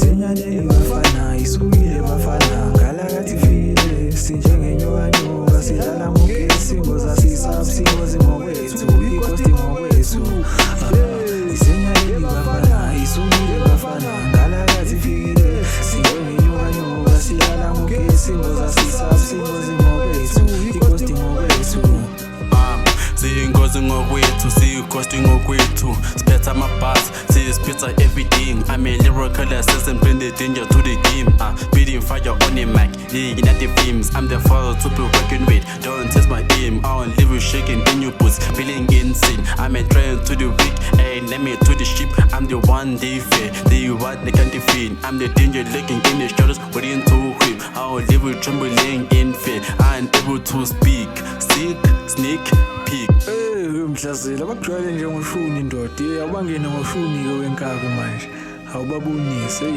Isenyane bafana isukile bafana ngalakathi file sinjengenyokanyuka sidlala muke isimo zasisab simo zimokwethu ikosti ngokwethu. Isenyane bafana isukile bafana ngalakathi file sinjengenyokanyuka sidlala muke isimo zasisab simo zimokwethu ikosti ngokwethu. Siyingozi ngokwethu, siyikosti ngokwethu. Spetha amabhasi, sispitha everything. I'm a lyrical assassin, bring the danger to the game. Beating fire on the mic, yeah, at the films. I'm the father to be working with, don't test my aim. I won't leave you shaking in your boots, feeling insane. I'm a train to the weak, and let me to the ship. I'm the one they fear, they what they can't defeat. I'm the danger lurking in the shadows, waiting to whip. I will live with trembling in fear, unable to speak. Sneak peek. Mhlazela bakujwayele nje ngoshuni indoda awubangene ngoshuni ke wenkabi manje awubabonise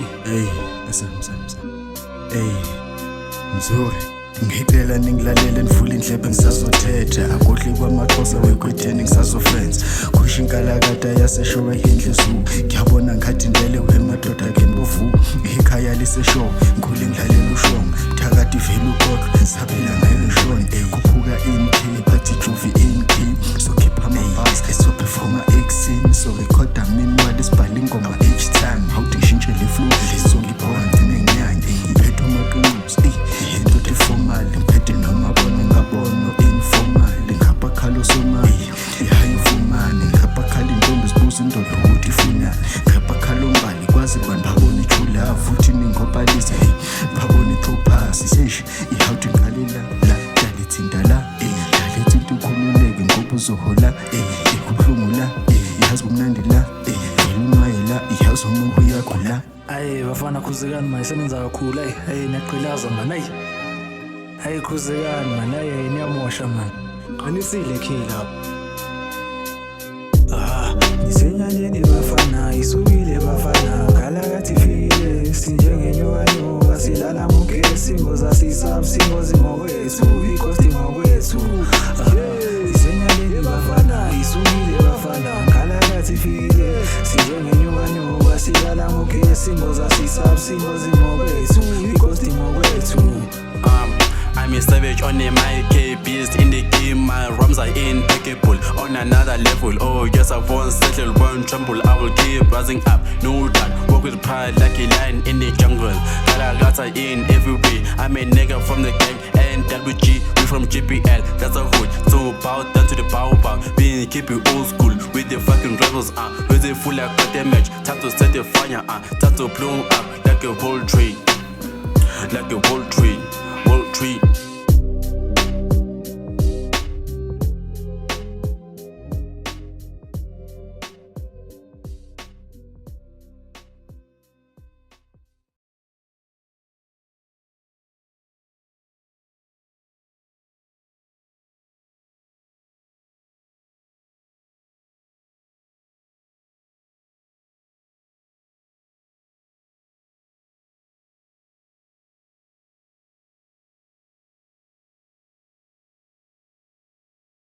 Mzuri ngicela ningilalele nifule indlebe ngisazothetha akudli kwamaxhosa wekwetheni ngisazofenza kusho inkalakata yaseshowe endle zu ngiyabona ngathi ndele wemadoda kenbovu ikhaya liseshow ngule ngidlalela ushonga thakati vele uqoqo sabela ngayo shona kuphuka inki phathi juvi inki so keep amabhas so performa exin so recorda meanwhile isibhala ingoma each time how to shintshe le flow leso ngibona nginenyanya iphethe amaqinqus into formal iphethe namabono ngabono informal ngapha khalo somali ihayi fumani ngapha khali intombi sibuza indoda ukuthi ifunani ngapha khalo mbali kwazi bandabona ijula futhi ningopalisa babona ipropas sesh ihawuthi ngalela la dalithinda la dalithinda ukhululeke ngoba uzohola ekuhlungula iyazi kumnandi la ilunwayela iyazi umuntu uyagula. Bafana khuzekani manje sebenza kakhulu niyaqhilaza man khuzekani man niyamosha man qanisile khila. Isenyane bafana isukile bafana ngalakathi file sinjengenyokanyuka sidlala muke isimo zasisab simo zimokwethu ikosti ngokwethu. Isenyane bafana isukile bafana ngalakathi file sinjengenyokanyuka sidlala muke isimo zasisab simo zimokwethu ikosti ngokwethu. I'm a savage on the mic, beast in the game. My rhymes are impeccable on another level. Oh yes, I won't settle, won't tremble. I will keep rising up, no doubt. Walk with pride like a lion in the jungle. Galagata in every way. I'm a nigga from the gang NWG. We from JPL, that's a hood. So bow down to the bow. Being keep it old school with the fucking rebels. With the full like the match. Time to set the fire. Time to blow up like a whole tree, like a whole tree.